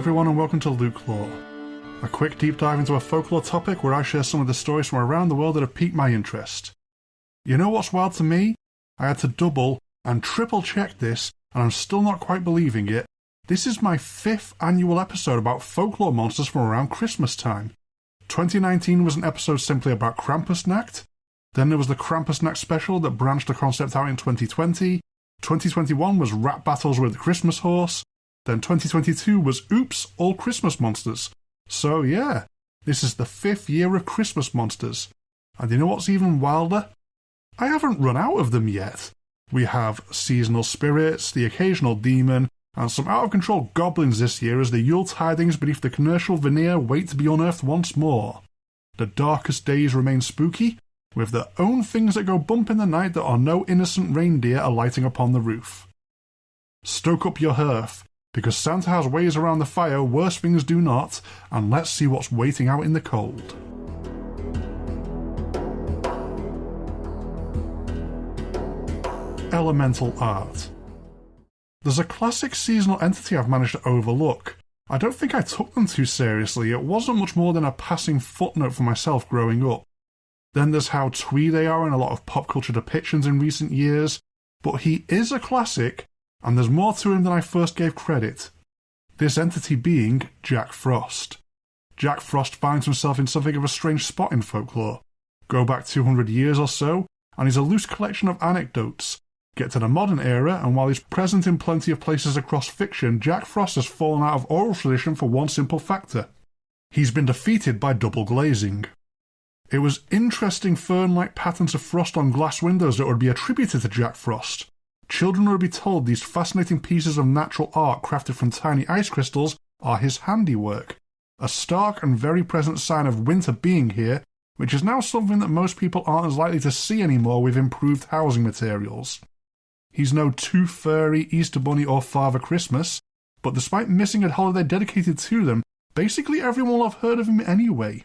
everyone and welcome to LukeLore, a quick deep dive into a folklore topic where I share some of the stories from around the world that have piqued my interest. You know what's wild to me? I had to double and triple check this and I'm still not quite believing it. This is my 5th annual episode about folklore monsters from around Christmas time. 2019 was an episode simply about Krampusnacht. Then there was the Krampusnacht special that branched the concept out in 2020. 2021 was rap battles with the Christmas horse. Then 2022 was Oops, All Christmas Monsters. So yeah, this is the 5th year of Christmas monsters. And you know what's even wilder? I haven't run out of them yet. We have seasonal spirits, the occasional demon, and some out-of-control goblins this year as the Yule tidings beneath the commercial veneer wait to be unearthed once more. The darkest days remain spooky, with their own things that go bump in the night that are no innocent reindeer alighting upon the roof. Stoke up your hearth, because Santa has ways around the fire worse things do not, and let's see what's waiting out in the cold. Elemental art. There's a classic seasonal entity I've managed to overlook. I don't think I took them too seriously, it wasn't much more than a passing footnote for myself growing up. Then there's how twee they are in a lot of pop culture depictions in recent years, but he is a classic, and there's more to him than I first gave credit. This entity being Jack Frost. Jack Frost finds himself in something of a strange spot in folklore. Go back 200 years or so, and he's a loose collection of anecdotes. Get to the modern era, and while he's present in plenty of places across fiction, Jack Frost has fallen out of oral tradition for one simple factor. He's been defeated by double glazing. It was interesting fern-like patterns of frost on glass windows that would be attributed to Jack Frost. Children would be told these fascinating pieces of natural art crafted from tiny ice crystals are his handiwork. A stark and very present sign of winter being here, which is now something that most people aren't as likely to see anymore with improved housing materials. He's no Tooth Fairy, Easter Bunny or Father Christmas, but despite missing a holiday dedicated to them, basically everyone will have heard of him anyway.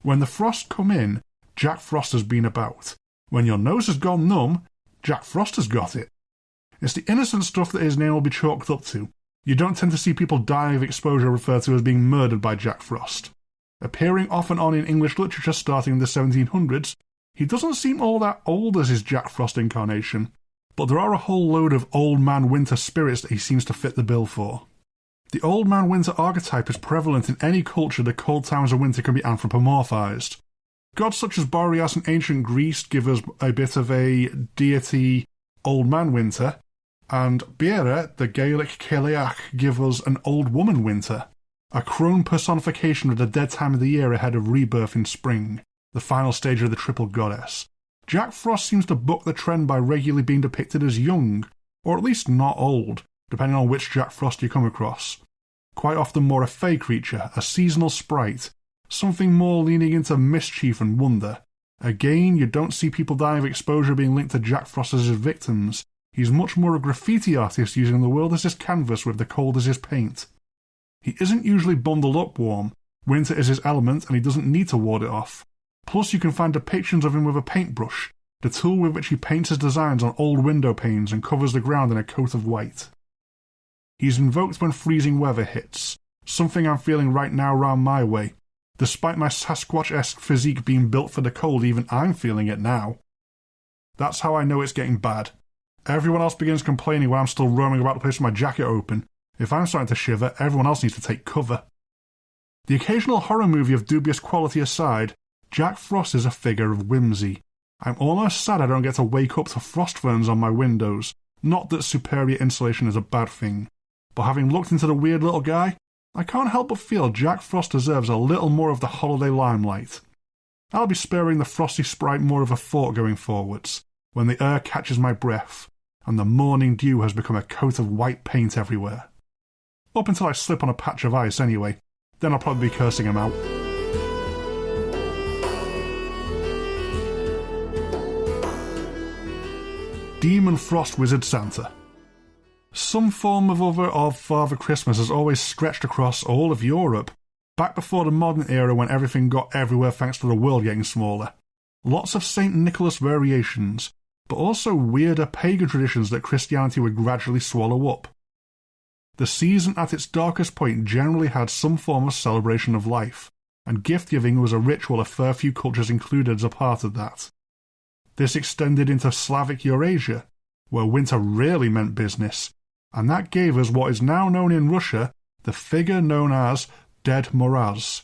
When the frost come in, Jack Frost has been about. When your nose has gone numb, Jack Frost has got it. It's the innocent stuff that his name will be chalked up to. You don't tend to see people die of exposure referred to as being murdered by Jack Frost. Appearing off and on in English literature starting in the 1700s, he doesn't seem all that old as his Jack Frost incarnation, but there are a whole load of Old Man Winter spirits that he seems to fit the bill for. The Old Man Winter archetype is prevalent in any culture the cold times of winter can be anthropomorphized. Gods such as Boreas in ancient Greece give us a bit of a deity Old Man Winter, and Beara, the Gaelic Celeach, give us an Old Woman Winter, a crone personification of the dead time of the year ahead of rebirth in spring, the final stage of the triple goddess. Jack Frost seems to buck the trend by regularly being depicted as young, or at least not old, depending on which Jack Frost you come across. Quite often more a fey creature, a seasonal sprite, something more leaning into mischief and wonder. Again, you don't see people dying of exposure being linked to Jack Frost as his victims. He's much more a graffiti artist using the world as his canvas with the cold as his paint. He isn't usually bundled up warm. Winter is his element and he doesn't need to ward it off. Plus you can find depictions of him with a paintbrush, the tool with which he paints his designs on old window panes and covers the ground in a coat of white. He's invoked when freezing weather hits, something I'm feeling right now round my way. Despite my Sasquatch-esque physique being built for the cold, even I'm feeling it now. That's how I know it's getting bad. Everyone else begins complaining when I'm still roaming about the place with my jacket open. If I'm starting to shiver, everyone else needs to take cover. The occasional horror movie of dubious quality aside, Jack Frost is a figure of whimsy. I'm almost sad I don't get to wake up to frost ferns on my windows. Not that superior insulation is a bad thing. But having looked into the weird little guy, I can't help but feel Jack Frost deserves a little more of the holiday limelight. I'll be sparing the frosty sprite more of a thought going forwards, when the air catches my breath, and the morning dew has become a coat of white paint everywhere. Up until I slip on a patch of ice anyway, then I'll probably be cursing him out. Demon Frost Wizard Santa. Some form of other of Father Christmas has always stretched across all of Europe, back before the modern era when everything got everywhere thanks to the world getting smaller. Lots of St. Nicholas variations, but also weirder pagan traditions that Christianity would gradually swallow up. the season at its darkest point generally had some form of celebration of life, and gift-giving was a ritual a fair few cultures included as a part of that. This extended into Slavic Eurasia, where winter really meant business, and that gave us what is now known in Russia, the figure known as Ded Moroz.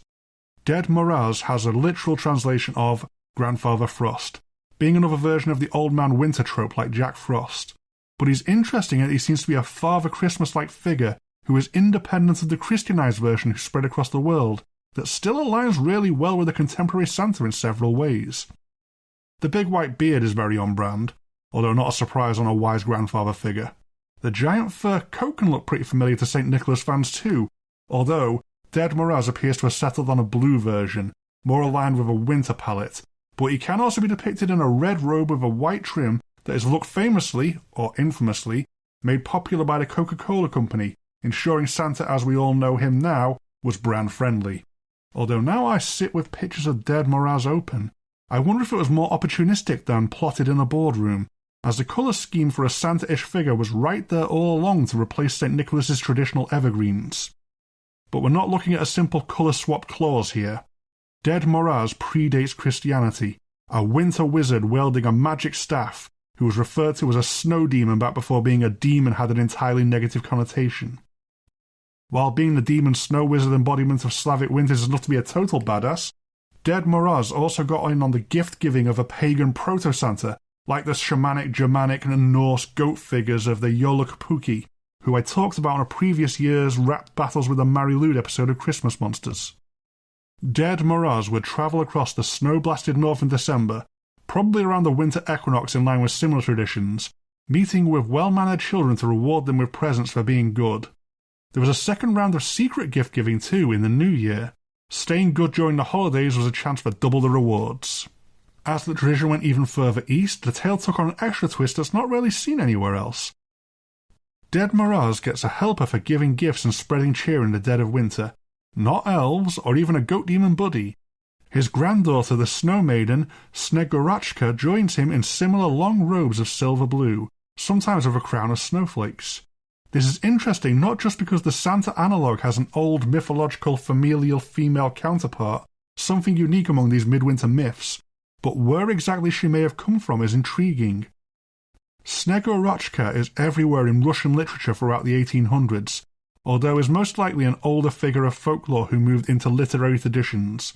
Ded Moroz has a literal translation of Grandfather Frost, being another version of the old man winter trope like Jack Frost. But he's interesting in that he seems to be a Father Christmas-like figure who is independent of the Christianized version who spread across the world, that still aligns really well with the contemporary Santa in several ways. The big white beard is very on brand, although not a surprise on a wise grandfather figure. The giant fur coat can look pretty familiar to St. Nicholas fans too, although Ded Moroz appears to have settled on a blue version, more aligned with a winter palette, but he can also be depicted in a red robe with a white trim that is look famously, or infamously, made popular by the Coca-Cola company, ensuring Santa as we all know him now was brand friendly. Although now I sit with pictures of Ded Moroz open, I wonder if it was more opportunistic than plotted in a boardroom, as the colour scheme for a Santa-ish figure was right there all along to replace St. Nicholas's traditional evergreens. But we're not looking at a simple colour-swapped clause here. Ded Moroz predates Christianity, a winter wizard wielding a magic staff, who was referred to as a snow demon back before being a demon had an entirely negative connotation. While being the demon snow wizard embodiment of Slavic winters is not to be a total badass, Ded Moroz also got in on the gift-giving of a pagan proto-Santa, like the shamanic, Germanic and Norse goat figures of the Yolokpuki, who I talked about on a previous year's Rap Battles with the Marilude episode of Christmas Monsters. Ded Moroz would travel across the snow-blasted north in December, probably around the winter equinox in line with similar traditions, meeting with well-mannered children to reward them with presents for being good. There was a second round of secret gift-giving too in the new year. Staying good during the holidays was a chance for double the rewards. As the tradition went even further east, the tale took on an extra twist that's not really seen anywhere else. Ded Moroz gets a helper for giving gifts and spreading cheer in the dead of winter. Not elves, or even a goat demon buddy. His granddaughter, the snow maiden, Snegurochka, joins him in similar long robes of silver blue, sometimes with a crown of snowflakes. This is interesting not just because the Santa analogue has an old mythological familial female counterpart, something unique among these midwinter myths, but where exactly she may have come from is intriguing. Snegurochka is everywhere in Russian literature throughout the 1800s, although is most likely an older figure of folklore who moved into literary traditions.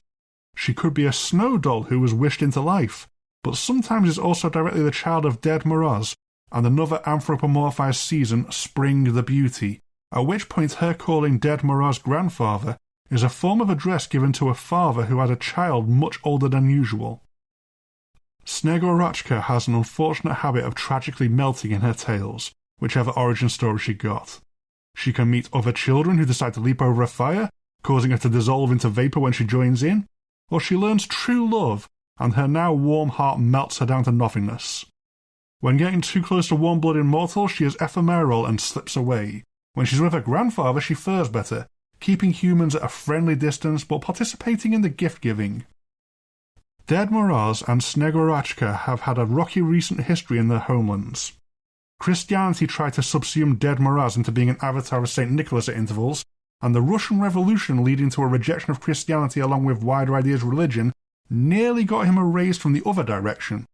She could be a snow doll who was wished into life, but sometimes is also directly the child of Ded Moroz, and another anthropomorphized season, Spring the Beauty, at which point her calling Ded Moroz grandfather is a form of address given to a father who had a child much older than usual. Snegurochka has an unfortunate habit of tragically melting in her tales, whichever origin story she got. She can meet other children who decide to leap over a fire, causing her to dissolve into vapour when she joins in, or she learns true love, and her now warm heart melts her down to nothingness. When getting too close to warm-blooded mortals, she is ephemeral and slips away. When she's with her grandfather, she fares better, keeping humans at a friendly distance but participating in the gift-giving. Ded Moroz and Snegurochka have had a rocky recent history in their homelands. Christianity tried to subsume Ded Moroz into being an avatar of St. Nicholas at intervals, and the Russian Revolution leading to a rejection of Christianity along with wider ideas of religion nearly got him erased from the other direction.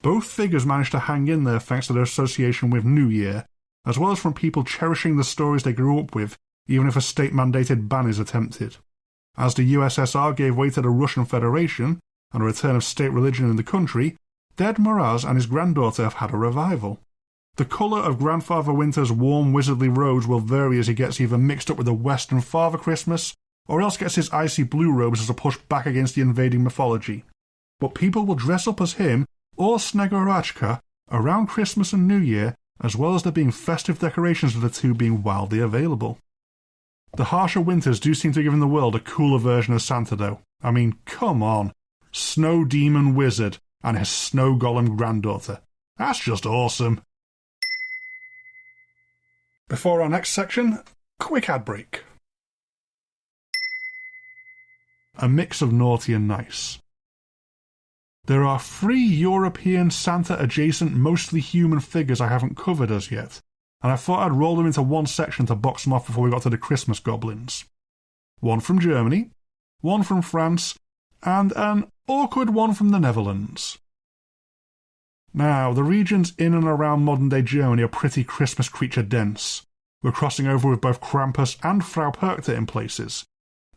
Both figures managed to hang in there thanks to their association with New Year, as well as from people cherishing the stories they grew up with, even if a state-mandated ban is attempted. As the USSR gave way to the Russian Federation, and a return of state religion in the country, Ded Moroz and his granddaughter have had a revival. The colour of Grandfather Winter's warm wizardly robes will vary as he gets either mixed up with the Western Father Christmas, or else gets his icy blue robes as a push back against the invading mythology. But people will dress up as him, or Snegurochka, around Christmas and New Year, as well as there being festive decorations of the two being wildly available. The harsher winters do seem to have given the world a cooler version of Santa though. I mean, come on. Snow Demon Wizard and his Snow Golem granddaughter. That's just awesome. Before our next section, quick ad break. A mix of naughty and nice. There are 3 European Santa-adjacent, mostly human figures I haven't covered as yet, and I thought I'd roll them into one section to box them off before we got to the Christmas goblins. One from Germany, one from France, and an awkward one from the Netherlands. Now, the regions in and around modern-day Germany are pretty Christmas creature dense. We're crossing over with both Krampus and Frau Perkte in places.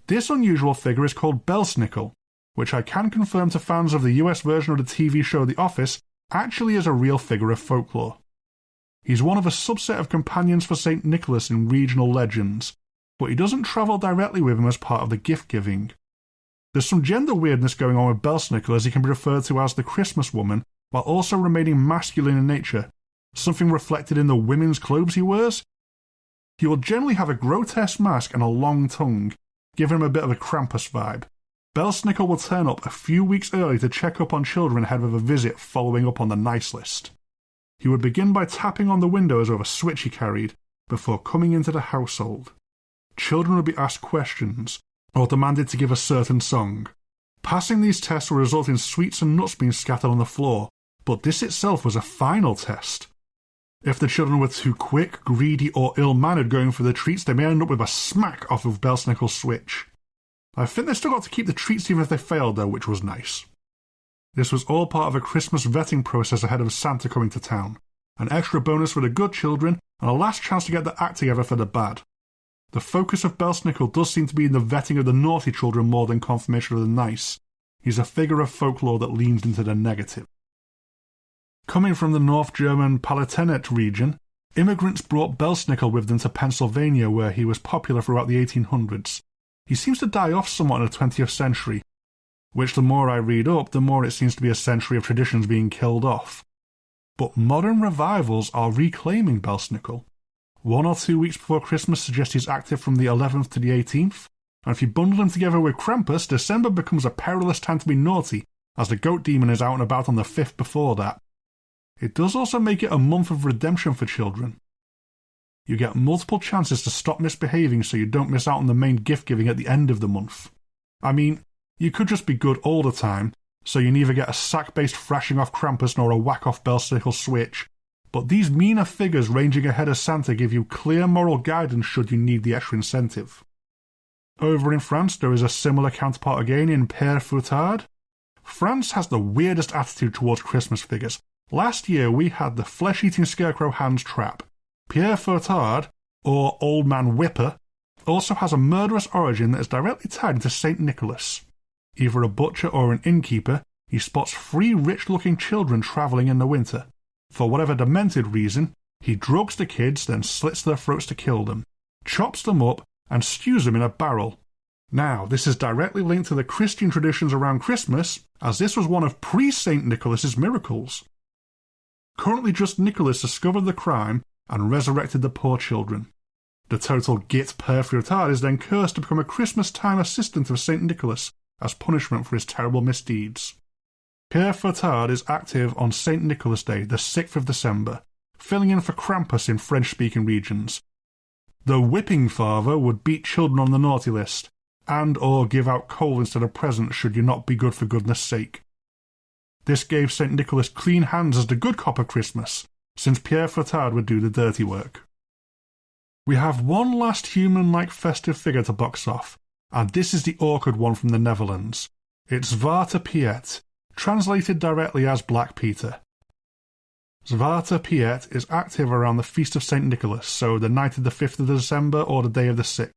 This unusual figure is called Belsnickel, which I can confirm to fans of the US version of the TV show The Office actually is a real figure of folklore. He's one of a subset of companions for St. Nicholas in regional legends, but he doesn't travel directly with him as part of the gift-giving. There's some gender weirdness going on with Belsnickel, as he can be referred to as the Christmas woman, while also remaining masculine in nature, something reflected in the women's clothes he wears. He will generally have a grotesque mask and a long tongue, giving him a bit of a Krampus vibe. Belsnickel will turn up a few weeks early to check up on children ahead of a visit following up on the nice list. He would begin by tapping on the windows with a switch he carried, before coming into the household. Children would be asked questions, or demanded to give a certain song. Passing these tests will result in sweets and nuts being scattered on the floor, but this itself was a final test. If the children were too quick, greedy, or ill-mannered going for the treats, they may end up with a smack off of Belsnickel's switch. I think they still got to keep the treats even if they failed though, which was nice. This was all part of a Christmas vetting process ahead of Santa coming to town, an extra bonus for the good children, and a last chance to get the act together for the bad. The focus of Belsnickel does seem to be in the vetting of the naughty children more than confirmation of the nice. He's a figure of folklore that leans into the negative. Coming from the North German Palatinate region, immigrants brought Belsnickel with them to Pennsylvania, where he was popular throughout the 1800s. He seems to die off somewhat in the 20th century, which the more I read up, the more it seems to be a century of traditions being killed off. But modern revivals are reclaiming Belsnickel. 1 or 2 weeks before Christmas suggests he's active from the 11th to the 18th, and if you bundle him together with Krampus, December becomes a perilous time to be naughty, as the goat demon is out and about on the 5th before that. It does also make it a month of redemption for children. You get multiple chances to stop misbehaving so you don't miss out on the main gift giving at the end of the month. I mean, you could just be good all the time, so you neither get a sack-based thrashing off Krampus nor a whack-off Belsnickel switch, but these meaner figures ranging ahead of Santa give you clear moral guidance should you need the extra incentive. Over in France, there is a similar counterpart again in Père Fouettard. France has the weirdest attitude towards Christmas figures. Last year we had the flesh-eating scarecrow Hans Trap. Père Fouettard, or Old Man Whipper, also has a murderous origin that is directly tied into St. Nicholas. Either a butcher or an innkeeper, he spots 3 rich-looking children travelling in the winter. For whatever demented reason, he drugs the kids, then slits their throats to kill them, chops them up, and stews them in a barrel. Now, this is directly linked to the Christian traditions around Christmas, as this was one of pre-St. Nicholas's miracles. Currently just Nicholas discovered the crime and resurrected the poor children. The total git Père Fouettard is then cursed to become a Christmas-time assistant of St. Nicholas as punishment for his terrible misdeeds. Père Fouettard is active on St. Nicholas Day, the 6th of December, filling in for Krampus in French-speaking regions. The whipping father would beat children on the naughty list, and or give out coal instead of presents should you not be good for goodness sake. This gave St. Nicholas clean hands as the good cop of Christmas, since Père Fouettard would do the dirty work. We have one last human-like festive figure to box off, and this is the awkward one from the Netherlands. It's Zwarte Piet, translated directly as Black Peter. Zwarte Piet is active around the Feast of St. Nicholas, so the night of the 5th of December or the day of the 6th.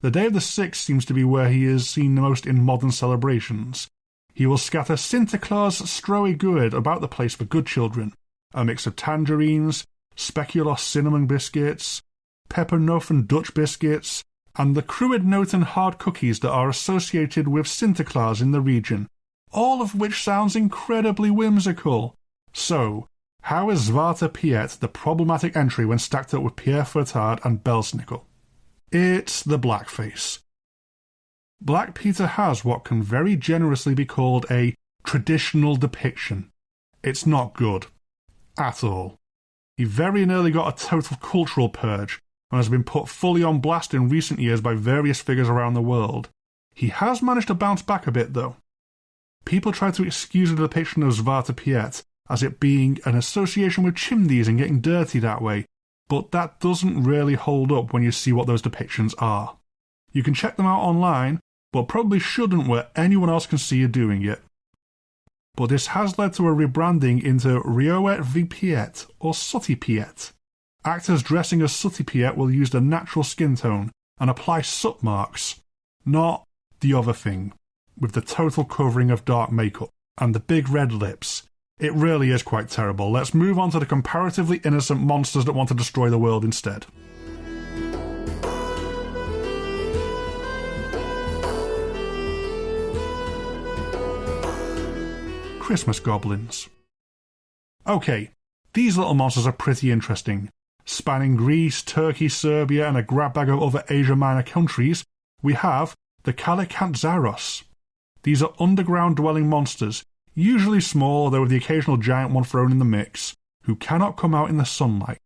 The day of the 6th seems to be where he is seen the most in modern celebrations. He will scatter Sinterklaas strooi good about the place for good children, a mix of tangerines, speculoos cinnamon biscuits, peppernoten Dutch biscuits, and the Kruidnoten hard cookies that are associated with Sinterklaas in the region, all of which sounds incredibly whimsical. So, how is Zwarte Piet the problematic entry when stacked up with Père Fouettard and Belsnickel? It's the blackface. Black Peter has what can very generously be called a traditional depiction. It's not good. At all. He very nearly got a total cultural purge, and has been put fully on blast in recent years by various figures around the world. He has managed to bounce back a bit, though. People try to excuse the depiction of Zwarte Piet as it being an association with chimneys and getting dirty that way, but that doesn't really hold up when you see what those depictions are. You can check them out online, but probably shouldn't where anyone else can see you doing it. But this has led to a rebranding into Rioet v Piet or Sooty Piet. Actors dressing as Sooty Piet will use the natural skin tone and apply soot marks, not the other thing, with the total covering of dark makeup and the big red lips. It really is quite terrible. Let's move on to the comparatively innocent monsters that want to destroy the world instead. Christmas goblins. Okay, these little monsters are pretty interesting. Spanning Greece, Turkey, Serbia, and a grab bag of other Asia Minor countries, we have the Kalikantzaros. These are underground dwelling monsters, usually small, though with the occasional giant one thrown in the mix, who cannot come out in the sunlight.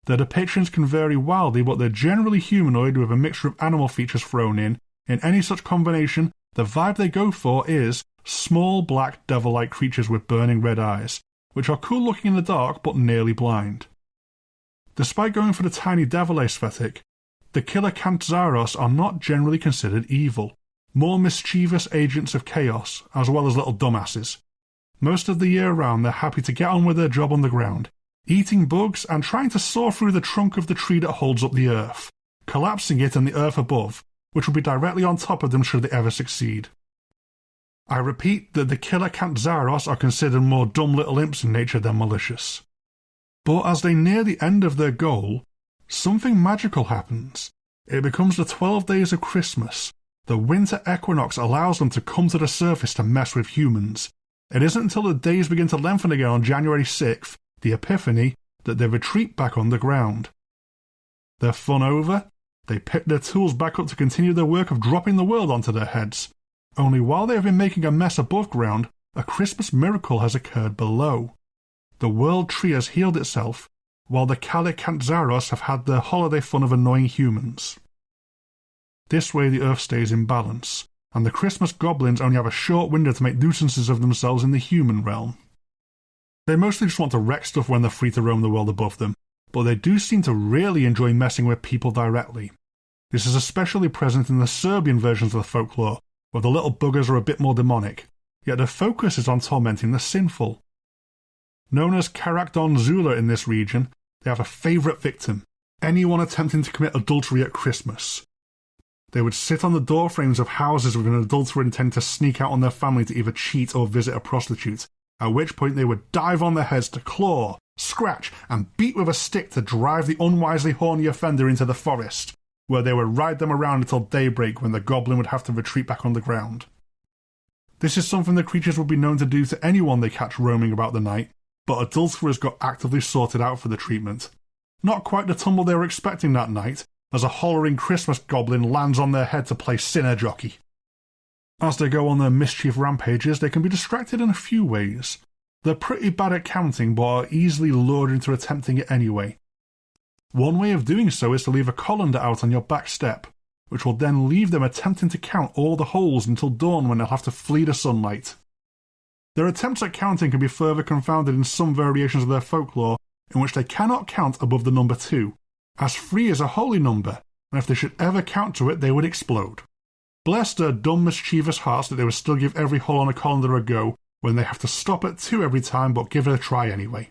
Their depictions can vary wildly, but they're generally humanoid with a mixture of animal features thrown in. In any such combination, the vibe they go for is small black devil-like creatures with burning red eyes, which are cool looking in the dark but nearly blind. Despite going for the tiny devil aesthetic, the Kalikantzaros are not generally considered evil, more mischievous agents of chaos, as well as little dumbasses. Most of the year round they're happy to get on with their job on the ground, eating bugs and trying to saw through the trunk of the tree that holds up the earth, collapsing it and the earth above, which will be directly on top of them should they ever succeed. I repeat that the Kalikantzaros are considered more dumb little imps in nature than malicious. But as they near the end of their goal, something magical happens. It becomes the 12 days of Christmas. The winter equinox allows them to come to the surface to mess with humans. It isn't until the days begin to lengthen again on January 6th, the Epiphany, that they retreat back underground. Their fun over, they pick their tools back up to continue their work of dropping the world onto their heads. Only while they have been making a mess above ground, a Christmas miracle has occurred below. The world tree has healed itself, while the Kalikantzaros have had their holiday fun of annoying humans. This way the earth stays in balance, and the Christmas goblins only have a short window to make nuisances of themselves in the human realm. They mostly just want to wreck stuff when they're free to roam the world above them, but they do seem to really enjoy messing with people directly. This is especially present in the Serbian versions of the folklore, where the little buggers are a bit more demonic, yet their focus is on tormenting the sinful. Known as Karakdon Zula in this region, they have a favourite victim, anyone attempting to commit adultery at Christmas. They would sit on the doorframes of houses with an adulterer intending to sneak out on their family to either cheat or visit a prostitute, at which point they would dive on their heads to claw, scratch, and beat with a stick to drive the unwisely horny offender into the forest, where they would ride them around until daybreak when the goblin would have to retreat back on the ground. This is something the creatures would be known to do to anyone they catch roaming about the night, but adulterers got actively sorted out for the treatment. Not quite the tumble they were expecting that night, as a hollering Christmas goblin lands on their head to play sinner jockey. As they go on their mischief rampages, they can be distracted in a few ways. They're pretty bad at counting, but are easily lured into attempting it anyway. One way of doing so is to leave a colander out on your back step, which will then leave them attempting to count all the holes until dawn when they'll have to flee the sunlight. Their attempts at counting can be further confounded in some variations of their folklore, in which they cannot count above the number 2, as 3 is a holy number, and if they should ever count to it, they would explode. Bless their dumb, mischievous hearts that they would still give every hole on a colander a go, when they have to stop at 2 every time, but give it a try anyway.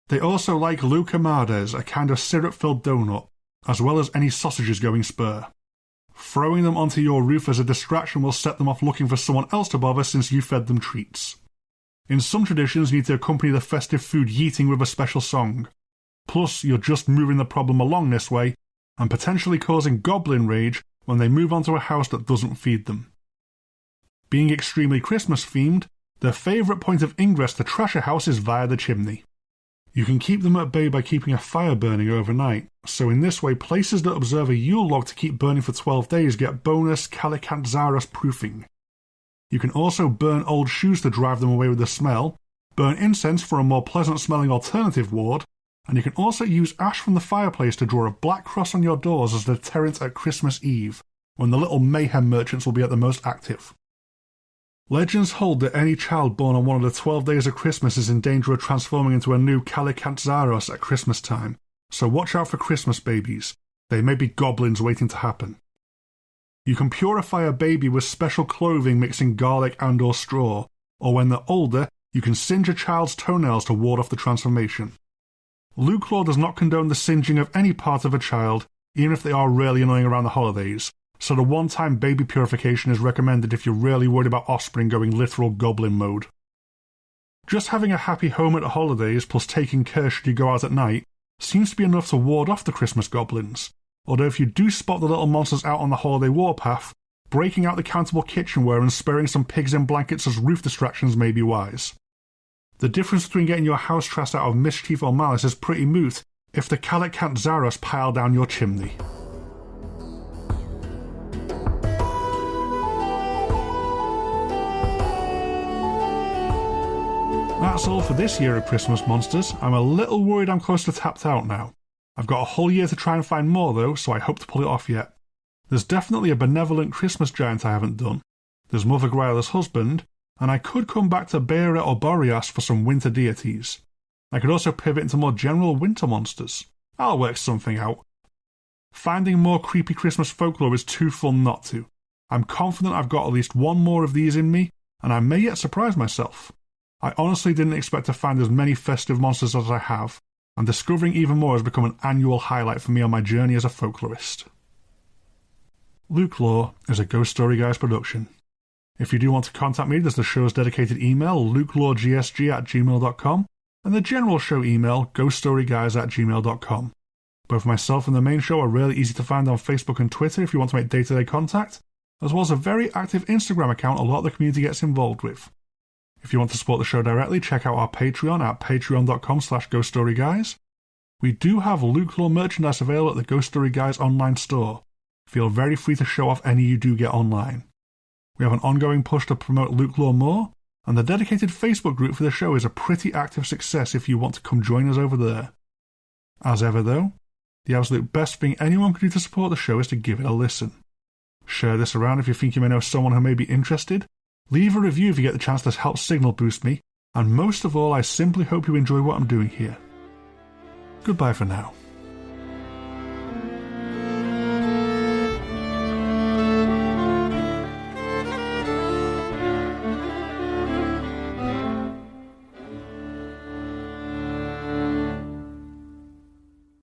They also like lukamades, a kind of syrup-filled donut, as well as any sausages going spur. Throwing them onto your roof as a distraction will set them off looking for someone else to bother since you fed them treats. In some traditions, you need to accompany the festive food yeeting with a special song. Plus, you're just moving the problem along this way, and potentially causing goblin rage when they move onto a house that doesn't feed them. Being extremely Christmas-themed, their favourite point of ingress to trash a house is via the chimney. You can keep them at bay by keeping a fire burning overnight, so in this way places that observe a Yule log to keep burning for 12 days get bonus Kalikantzaros proofing. You can also burn old shoes to drive them away with the smell, burn incense for a more pleasant smelling alternative ward, and you can also use ash from the fireplace to draw a black cross on your doors as a deterrent at Christmas Eve, when the little mayhem merchants will be at the most active. Legends hold that any child born on one of the 12 days of Christmas is in danger of transforming into a new Kalikantzaros at Christmas time, so watch out for Christmas babies. They may be goblins waiting to happen. You can purify a baby with special clothing mixing garlic and or straw, or when they're older, you can singe a child's toenails to ward off the transformation. LukeLore does not condone the singeing of any part of a child, even if they are really annoying around the holidays, so the one-time baby purification is recommended if you're really worried about offspring going literal goblin mode. Just having a happy home at the holidays plus taking care should you go out at night seems to be enough to ward off the Christmas goblins, although if you do spot the little monsters out on the holiday warpath, breaking out the countable kitchenware and sparing some pigs in blankets as roof distractions may be wise. The difference between getting your house trashed out of mischief or malice is pretty moot if the Calicant Zaros pile down your chimney. That's all for this year of Christmas monsters. I'm a little worried I'm close to tapped out now. I've got a whole year to try and find more though, so I hope to pull it off yet. There's definitely a benevolent Christmas giant I haven't done. There's Mother Greiler's husband, and I could come back to Bera or Boreas for some winter deities. I could also pivot into more general winter monsters. I'll work something out. Finding more creepy Christmas folklore is too fun not to. I'm confident I've got at least one more of these in me, and I may yet surprise myself. I honestly didn't expect to find as many festive monsters as I have, and discovering even more has become an annual highlight for me on my journey as a folklorist. LukeLore is a Ghost Story Guys production. If you do want to contact me, there's the show's dedicated email, lukeloregsg@gmail.com, and the general show email, ghoststoryguys@gmail.com. Both myself and the main show are really easy to find on Facebook and Twitter if you want to make day-to-day contact, as well as a very active Instagram account a lot of the community gets involved with. If you want to support the show directly, check out our Patreon at patreon.com/ghoststoryguys. We do have LukeLore merchandise available at the Ghost Story Guys online store. Feel very free to show off any you do get online. We have an ongoing push to promote LukeLore more, and the dedicated Facebook group for the show is a pretty active success if you want to come join us over there. As ever though, the absolute best thing anyone can do to support the show is to give it a listen. Share this around if you think you may know someone who may be interested. Leave a review if you get the chance to help signal boost me, and most of all I simply hope you enjoy what I'm doing here. Goodbye for now.